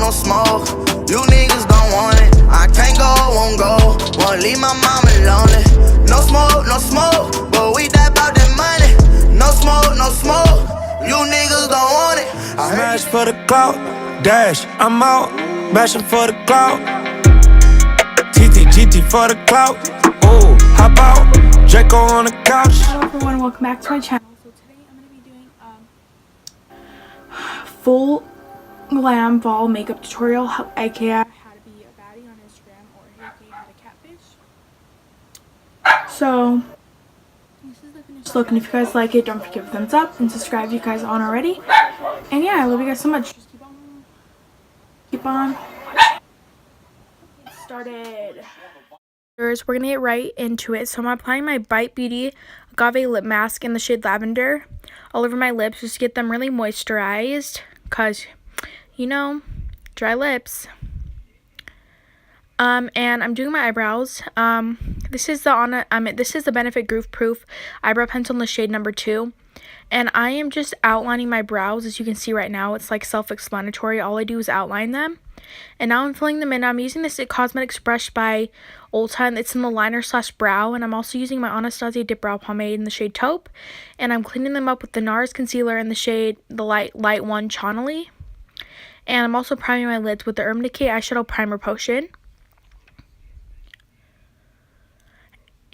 no smoke. You niggas don't want it. I can't go, won't go. Won't leave my mama lonely. No smoke, but we die about that money. No smoke. You niggas don't want it. Smash for the clout, dash, I'm out. Mashing for the clout. GT for the clout. Ooh, hop out. Draco on the couch. Hello everyone, welcome back to my channel. So today I'm going to be doing full glam fall makeup tutorial, aka how to be a baddie on Instagram, or aka how to catfish. So this is the finished look, and if you guys like it, don't forget to give a thumbs up and subscribe if you guys aren't already. And yeah, I love you guys so much. Just keep on started. We're gonna get right into it. So I'm applying my Bite Beauty Agave lip mask in the shade Lavender all over my lips just to get them really moisturized, cause you know, dry lips. And I'm doing my eyebrows. This is the Benefit Groove Proof eyebrow pencil in the shade number 2. And I am just outlining my brows. As you can see right now, it's like self-explanatory. All I do is outline them. And now I'm filling them in. I'm using this Cosmetics brush by Ulta, and it's in the liner / brow. And I'm also using my Anastasia Dip Brow Pomade in the shade Taupe. And I'm cleaning them up with the NARS concealer in the shade, the light one Channery. And I'm also priming my lids with the Urban Decay Eyeshadow Primer Potion.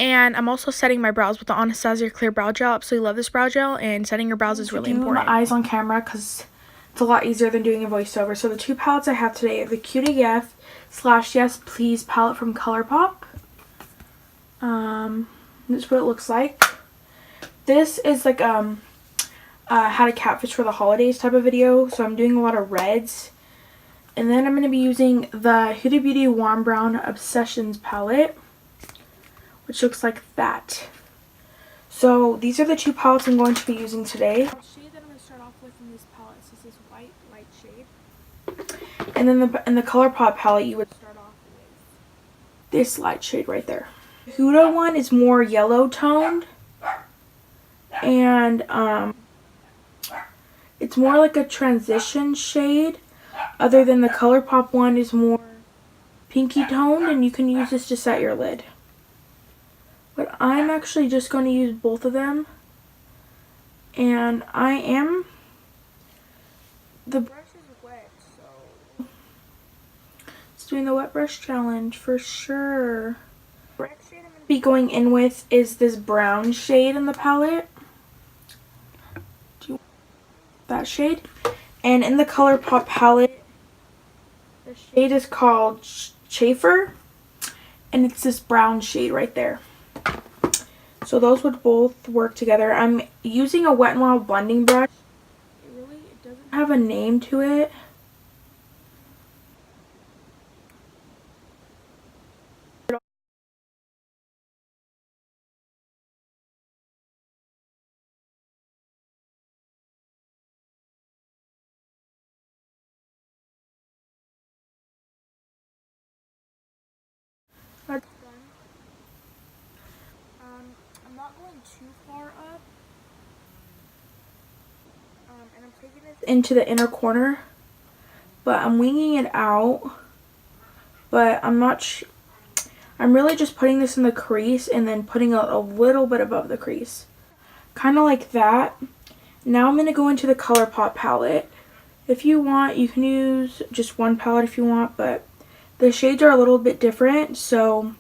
And I'm also setting my brows with the Anastasia Clear Brow Gel. Absolutely love this brow gel, and setting your brows is really important. My eyes on camera because it's a lot easier than doing a voiceover. So the two palettes I have today are the Cute AF / Yes Please palette from ColourPop. This is what it looks like. This is like how to catfish for the holidays type of video. So I'm doing a lot of reds. And then I'm going to be using the Huda Beauty Warm Brown Obsessions palette, which looks like that. So these are the two palettes I'm going to be using today. The shade that I'm going to start off with in this palette is this white light shade. And then in the ColourPop palette, you would start off with this light shade right there. The Huda one is more yellow toned, and it's more like a transition shade, other than the ColourPop one is more pinky toned, and you can use this to set your lid. But I'm actually just going to use both of them. And the brush is wet, so it's doing the wet brush challenge for sure. The next shade I'm going to be going in with is this brown shade in the palette. That shade. And in the ColourPop palette, the shade is called Chafer. And it's this brown shade right there. So those would both work together. I'm using a Wet n Wild blending brush. It doesn't have a name to it. That's done. I'm not going too far up. And I'm taking this into the inner corner, but I'm winging it out. But I'm really just putting this in the crease and then putting a little bit above the crease. Kind of like that. Now I'm going to go into the ColourPop palette. If you want, you can use just one palette if you want, but the shades are a little bit different, so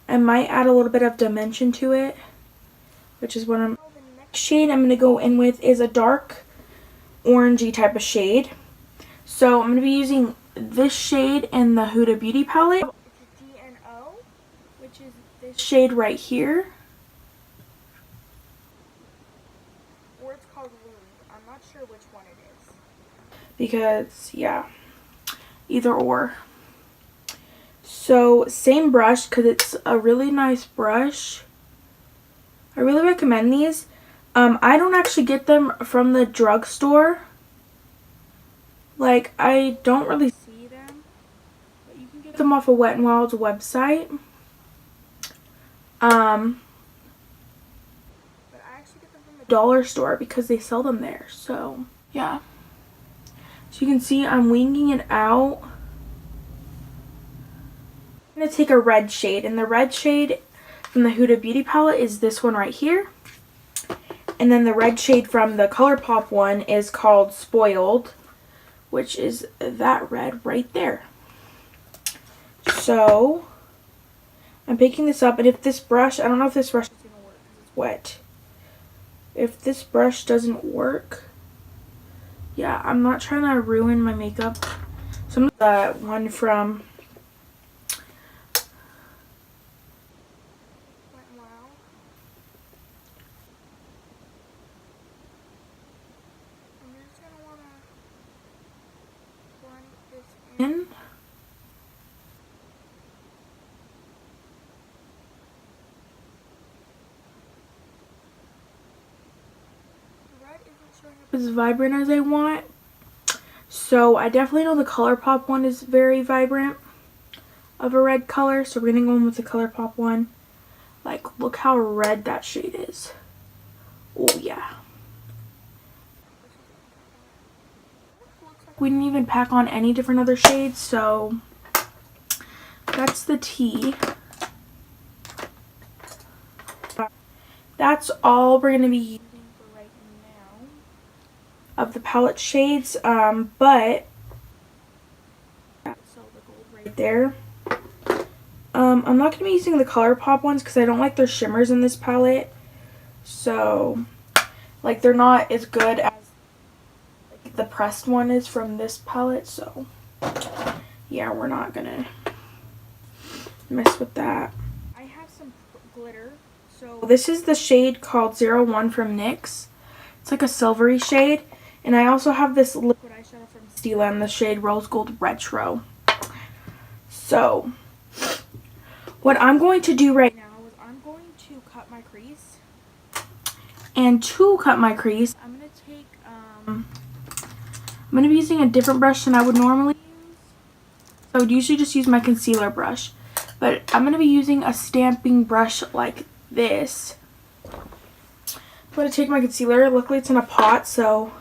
I might add a little bit of dimension to it, which is what the next shade I'm going to go in with is a dark orangey type of shade. So I'm going to be using this shade in the Huda Beauty palette. It's a GNO, which is this shade right here. Or it's called Loon. I'm not sure which one it is. Because, yeah, either or. So, same brush, because it's a really nice brush. I really recommend these. I don't actually get them from the drugstore. Like, I don't really see them. But you can get them off of Wet n Wild's website. But I actually get them from the dollar store because they sell them there. So, yeah. So you can see I'm winging it out. I'm going to take a red shade, and the red shade from the Huda Beauty palette is this one right here. And then the red shade from the ColourPop one is called Spoiled, which is that red right there. So I'm picking this up, and if this brush, I don't know if this brush is going to work because it's wet. If this brush doesn't work, yeah, I'm not trying to ruin my makeup. So I'm one from in. As vibrant as I want, so I definitely know the ColourPop one is very vibrant of a red color, so we're gonna go in with the ColourPop one. Like, look how red that shade is. Oh yeah. We didn't even pack on any different other shades, so that's the tea. That's all we're gonna be using for right now of the palette shades, but so the gold right there. I'm not going to be using the ColourPop ones because I don't like their shimmers in this palette. So, like, they're not as good as like, the pressed one is from this palette. So, yeah, we're not going to mess with that. I have some glitter. So, this is the shade called 01 from NYX. It's like a silvery shade. And I also have this liquid eyeshadow from Stila in the shade Rose Gold Retro. So, what I'm going to do right now is I'm going to cut my crease. And to cut my crease, I'm going to take, I'm going to be using a different brush than I would normally use. So I would usually just use my concealer brush. But I'm going to be using a stamping brush like this. I'm going to take my concealer. Luckily it's in a pot, so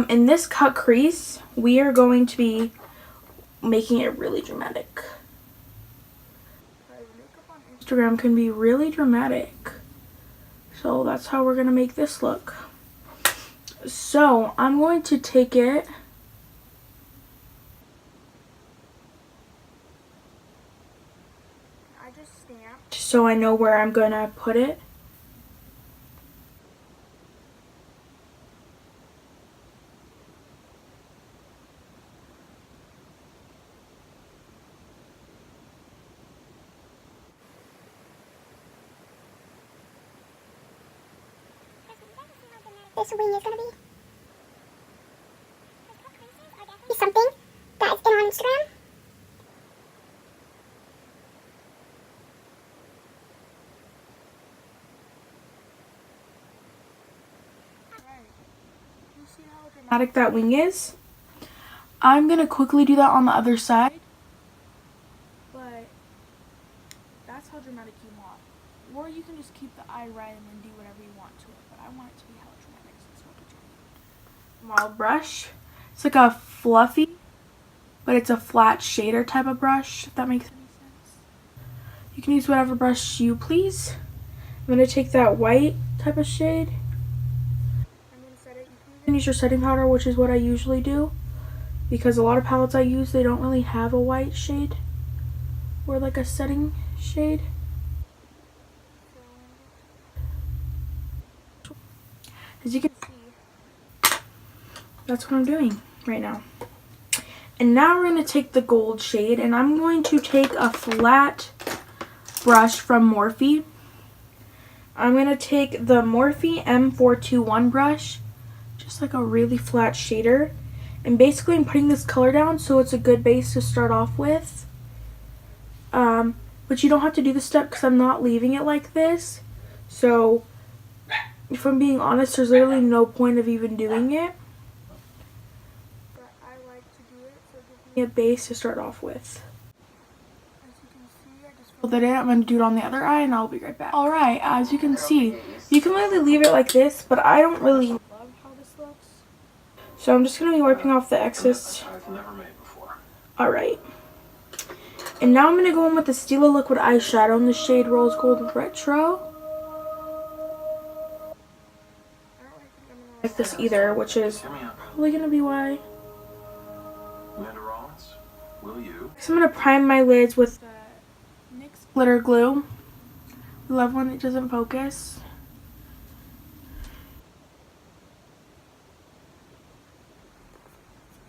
in this cut crease, we are going to be making it really dramatic. Makeup on Instagram can be really dramatic. So that's how we're going to make this look. So I'm going to take it. I just stamped so I know where I'm going to put it. This wing is going to be something that is in on Instagram. You see how dramatic that wing is? I'm going to quickly do that on the other side. But that's how dramatic you want. Or you can just keep the eye red and then do whatever you want to it. But I want it to be hella dramatic, so that's what we're doing. Mild brush. It's like a fluffy, but it's a flat shader type of brush, if that makes any sense. You can use whatever brush you please. I'm going to take that white type of shade. I'm going to set it. You can use your setting powder, which is what I usually do. Because a lot of palettes I use, they don't really have a white shade. Or like a setting shade. As you can see, that's what I'm doing right now. And now we're going to take the gold shade, and I'm going to take a flat brush from Morphe. I'm going to take the Morphe M421 brush, just like a really flat shader. And basically I'm putting this color down so it's a good base to start off with. But you don't have to do this step because I'm not leaving it like this. So if I'm being honest, there's literally no point of even doing it. But I like to do it so it gives me a base to start off with. As you can see, I just that in. I'm going to do it on the other eye and I'll be right back. Alright, as you can see, you can really leave it like this, but I don't really love how this looks. So I'm just going to be wiping off the excess. Alright. And now I'm going to go in with the Stila Liquid Eyeshadow in the shade Rose Gold Retro. I don't think I'm going to like this either, which is probably going to be why. So I'm going to prime my lids with NYX Glitter Glue. I love when it doesn't focus.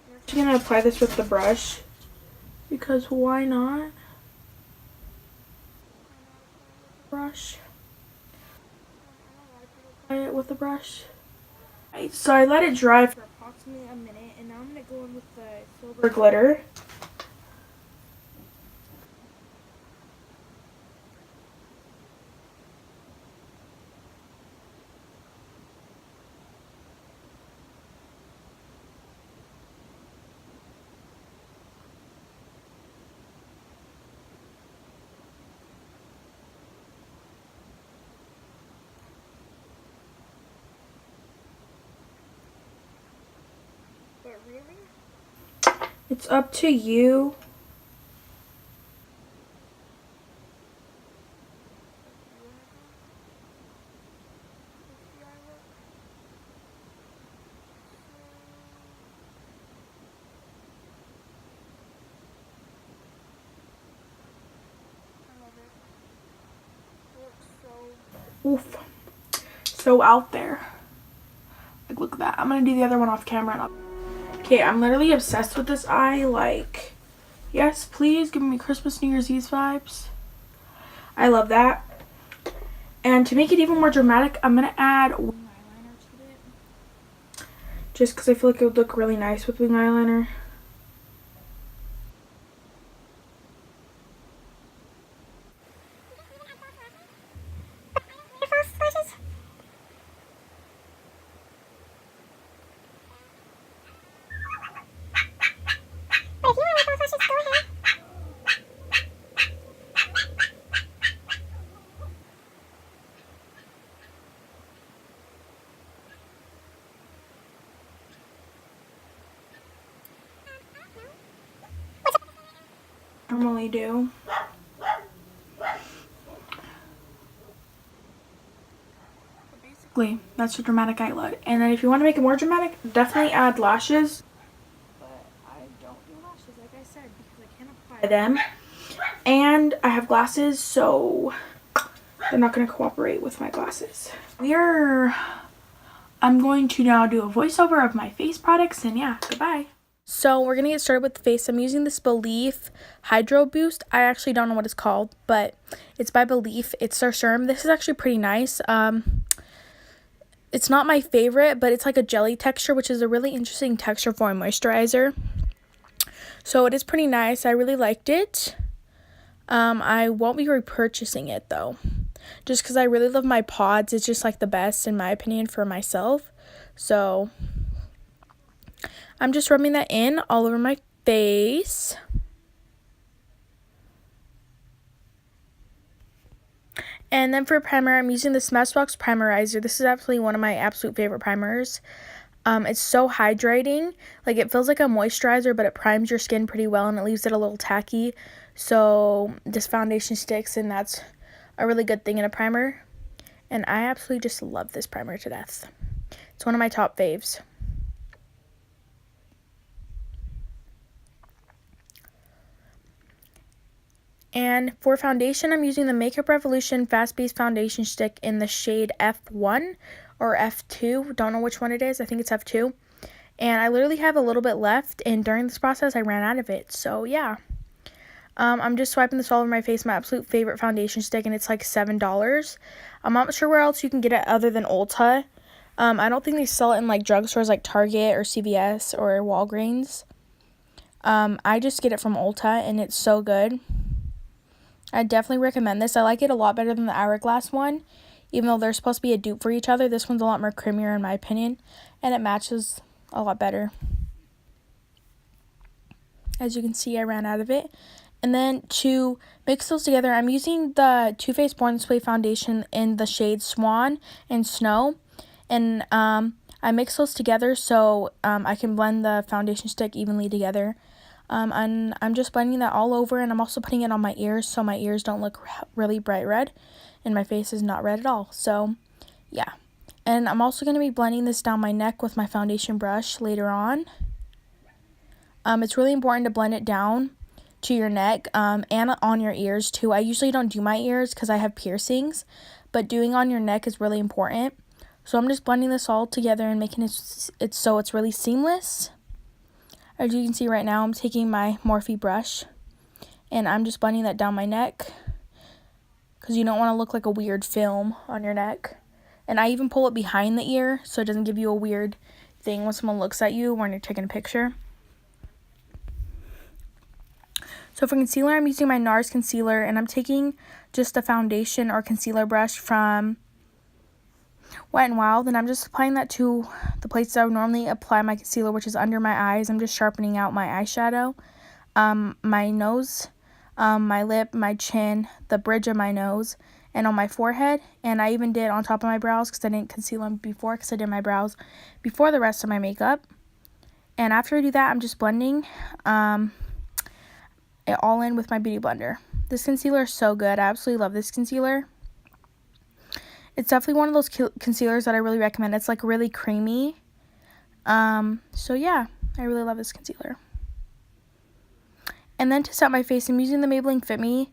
I'm actually going to apply this with the brush. Because why not? Brush. Apply it with the brush. Right, so I let it dry for approximately a minute, and now I'm going to go in with the silver glitter. But really, it's up to you. Oof, so out there. Like, look at that. I'm gonna do the other one off camera. Okay, I'm literally obsessed with this eye. Like, yes, please give me Christmas, New Year's Eve vibes. I love that. And to make it even more dramatic, I'm gonna add wing eyeliner to it. Just because I feel like it would look really nice with wing eyeliner. Normally do. Basically, that's your dramatic eye look. And then if you want to make it more dramatic, definitely add lashes. But I don't do lashes, like I said, because I can't apply them. And I have glasses, so they're not going to cooperate with my glasses. I'm going to now do a voiceover of my face products, and yeah, goodbye. So we're going to get started with the face. I'm using this Belif Hydro Boost. I actually don't know what it's called, but it's by Belif. It's their serum. This is actually pretty nice. It's not my favorite, but it's like a jelly texture, which is a really interesting texture for a moisturizer. So it is pretty nice. I really liked it. I won't be repurchasing it though, just because I really love my pods. It's just like the best in my opinion for myself. So I'm just rubbing that in all over my face. And then for primer, I'm using the Smashbox Primerizer. This is absolutely one of my absolute favorite primers. It's so hydrating. Like, it feels like a moisturizer, but it primes your skin pretty well and it leaves it a little tacky. So this foundation sticks, and that's a really good thing in a primer. And I absolutely just love this primer to death. It's one of my top faves. And for foundation, I'm using the Makeup Revolution Fast Base Foundation Stick in the shade F1 or F2. Don't know which one it is. I think it's F2. And I literally have a little bit left, and during this process, I ran out of it. So, yeah. I'm just swiping this all over my face. My absolute favorite foundation stick, and it's like $7. I'm not sure where else you can get it other than Ulta. I don't think they sell it in like drugstores like Target or CVS or Walgreens. I just get it from Ulta, and it's so good. I definitely recommend this. I like it a lot better than the Hourglass one. Even though they're supposed to be a dupe for each other, this one's a lot more creamier in my opinion. And it matches a lot better. As you can see, I ran out of it. And then to mix those together, I'm using the Too Faced Born This Way foundation in the shade Swan and Snow. And I mix those together so I can blend the foundation stick evenly together. And I'm just blending that all over, and I'm also putting it on my ears so my ears don't look really bright red, and my face is not red at all. So, yeah. And I'm also going to be blending this down my neck with my foundation brush later on. It's really important to blend it down to your neck and on your ears too. I usually don't do my ears because I have piercings, but doing on your neck is really important. So I'm just blending this all together and making it so it's really seamless. As you can see right now, I'm taking my Morphe brush and I'm just blending that down my neck because you don't want to look like a weird film on your neck. And I even pull it behind the ear so it doesn't give you a weird thing when someone looks at you when you're taking a picture. So for concealer, I'm using my NARS concealer, and I'm taking just a foundation or concealer brush from Wet n Wild, and I'm just applying that to the places I would normally apply my concealer, which is under my eyes. I'm just sharpening out my eyeshadow, my nose, my lip, my chin, the bridge of my nose, and on my forehead. And I even did on top of my brows because I didn't conceal them before because I did my brows before the rest of my makeup. And after I do that, I'm just blending it all in with my beauty blender. This concealer is so good. I absolutely love this concealer. It's definitely one of those concealers that I really recommend. It's like really creamy. So yeah, I really love this concealer. And then to set my face, I'm using the Maybelline Fit Me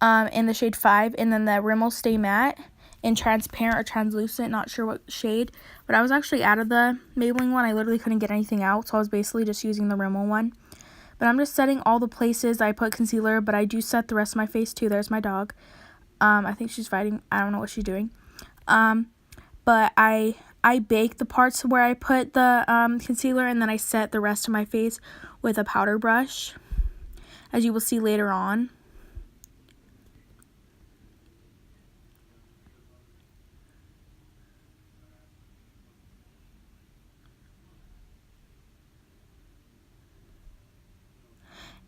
in the shade 5, and then the Rimmel Stay Matte in transparent or translucent, not sure what shade. But I was actually out of the Maybelline one. I literally couldn't get anything out, so I was basically just using the Rimmel one. But I'm just setting all the places I put concealer, but I do set the rest of my face too. There's my dog. I think she's fighting. I don't know what she's doing. But I bake the parts where I put the concealer, and then I set the rest of my face with a powder brush, as you will see later on.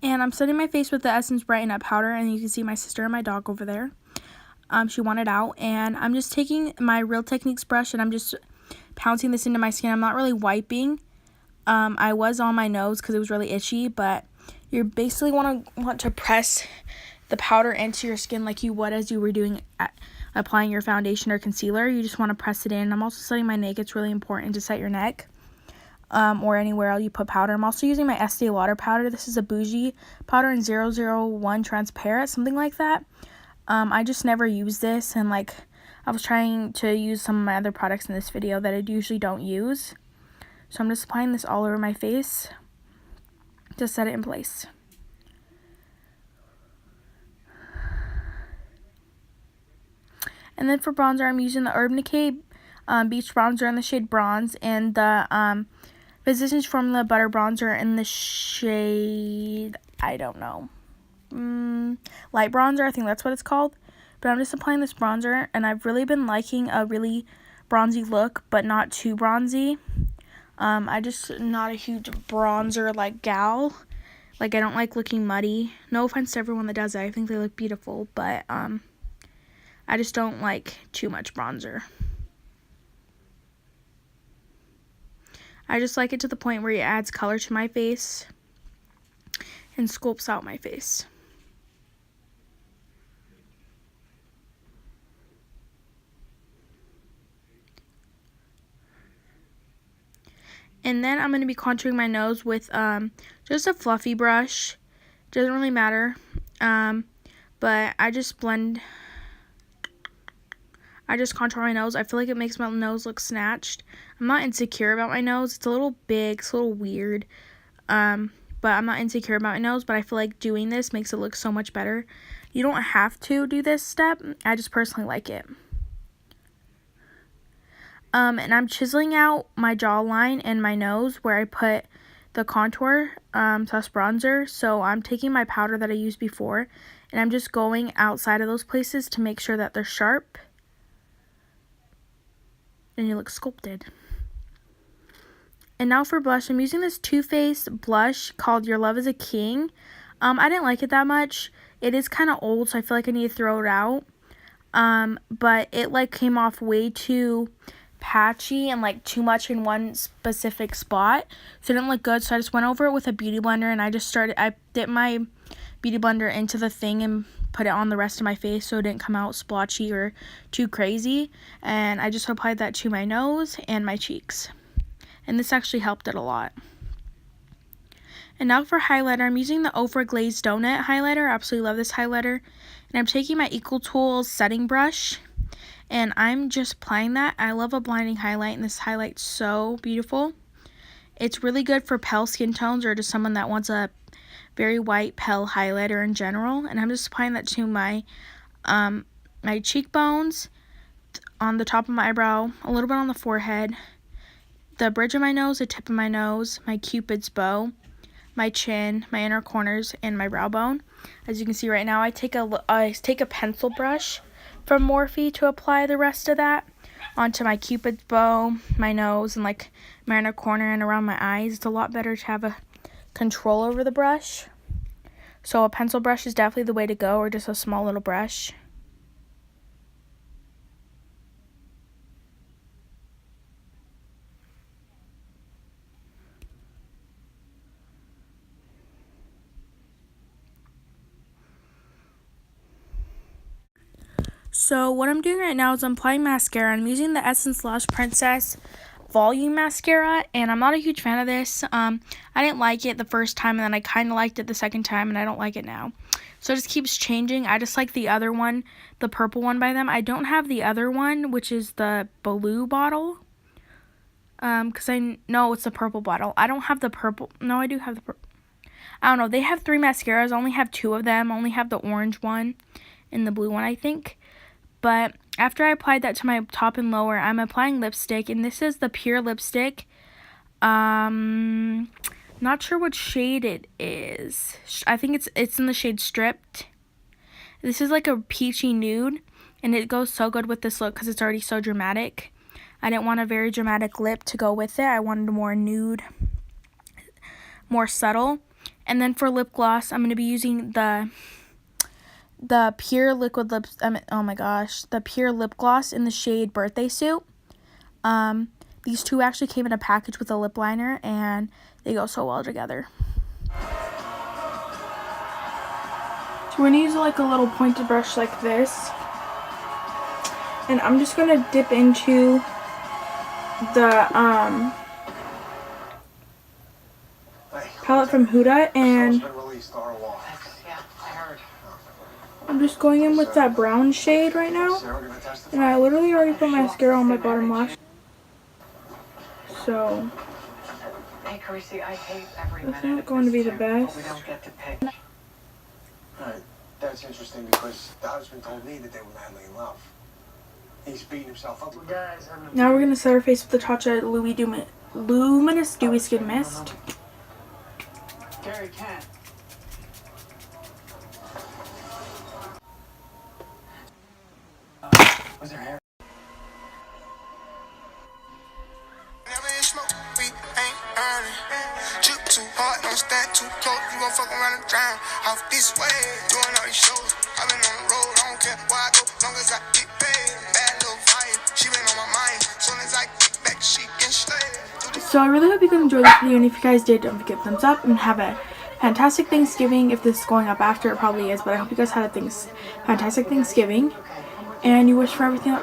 And I'm setting my face with the Essence Brighten Up powder, and you can see my sister and my dog over there. She wanted out, and I'm just taking my Real Techniques brush, and I'm just pouncing this into my skin. I'm not really wiping. I was on my nose because it was really itchy, but you basically want to press the powder into your skin like you would as you were doing applying your foundation or concealer. You just want to press it in. I'm also setting my neck. It's really important to set your neck. Or anywhere else you put powder. I'm also using my Estee Lauder powder. This is a bougie powder in 001 transparent, something like that. I just never use this, and like I was trying to use some of my other products in this video that I usually don't use. So I'm just applying this all over my face to set it in place. And then for bronzer, I'm using the Urban Decay Beach Bronzer in the shade Bronze, and the Physicians Formula Butter Bronzer in the shade, I don't know, light bronzer, I think that's what it's called. But I'm just applying this bronzer, and I've really been liking a really bronzy look, but not too bronzy. I just not a huge bronzer like gal. Like, I don't like looking muddy. No offense to everyone that does it. I think they look beautiful, but I just don't like too much bronzer. I just like it to the point where it adds color to my face and sculpts out my face. And then I'm going to be contouring my nose with just a fluffy brush. Doesn't really matter. But I just contour my nose. I feel like it makes my nose look snatched. I'm not insecure about my nose. It's a little big. It's a little weird. But I'm not insecure about my nose. But I feel like doing this makes it look so much better. You don't have to do this step. I just personally like it. And I'm chiseling out my jawline and my nose where I put the contour plus bronzer. So I'm taking my powder that I used before, and I'm just going outside of those places to make sure that they're sharp. And you look sculpted. And now for blush, I'm using this Too Faced blush called Your Love is a King. I didn't like it that much. It is kind of old, so I feel like I need to throw it out. But it like came off way too patchy and like too much in one specific spot, so it didn't look good. So I just went over it with a beauty blender, and I dipped my beauty blender into the thing and put it on the rest of my face so it didn't come out splotchy or too crazy. And I just applied that to my nose and my cheeks, and this actually helped it a lot. And now for highlighter, I'm using the Over Glazed Donut highlighter. I absolutely love this highlighter. And I'm taking my Equal Tools setting brush, and I'm just applying that. I love a blinding highlight, and this highlight's so beautiful. It's really good for pale skin tones or just someone that wants a very white pale highlighter in general. And I'm just applying that to my my cheekbones, on the top of my eyebrow, a little bit on the forehead, the bridge of my nose, the tip of my nose, my cupid's bow, my chin, my inner corners, and my brow bone. As you can see right now, I take a pencil brush from Morphe to apply the rest of that onto my cupid's bow, my nose, and like my inner corner and around my eyes. It's a lot better to have a control over the brush. So a pencil brush is definitely the way to go, or just a small little brush. So what I'm doing right now is I'm applying mascara. I'm using the Essence Lash Princess Volume Mascara, and I'm not a huge fan of this. I didn't like it the first time, and then I kind of liked it the second time, and I don't like it now. So it just keeps changing. I just like the other one, the purple one by them. I don't have the other one, which is the blue bottle. Because I know it's the purple bottle. I don't have the purple. No, I do have the purple. I don't know. They have 3 mascaras. I only have 2 of them. I only have the orange one and the blue one, I think. But after I applied that to my top and lower, I'm applying lipstick, and this is the Pure lipstick. Not sure what shade it is. I think it's in the shade Stripped. This is like a peachy nude, and it goes so good with this look because it's already so dramatic. I didn't want a very dramatic lip to go with it. I wanted a more nude, more subtle. And then for lip gloss, I'm going to be using the Pure liquid lips, the Pure lip gloss in the shade Birthday Suit. These two actually came in a package with a lip liner, and they go so well together. So we're gonna use like a little pointed brush like this, and I'm just gonna dip into the palette from Huda, and I'm just going in with that brown shade right now, and I literally already put mascara on my bottom lash, so that's not going to be the best. That's interesting because the husband told me that they were madly in love. He's beating himself up. Now we're going to set our face with the Tatcha Luminous Dewy Skin Mist. Gary can't. Was her hair? Too hard, don't stand too close. You gon' fuck around and drown. Off this way, doing all these shows. I've been on the road, I don't care where I go, long as I get paid. Bad little vibe, she been on my mind. Soon as I get back, she can slay. So I really hope you guys enjoyed this video, and if you guys did, don't forget to thumbs up and have a fantastic Thanksgiving. If this is going up after, it probably is, but I hope you guys had a fantastic Thanksgiving, and you wish for everything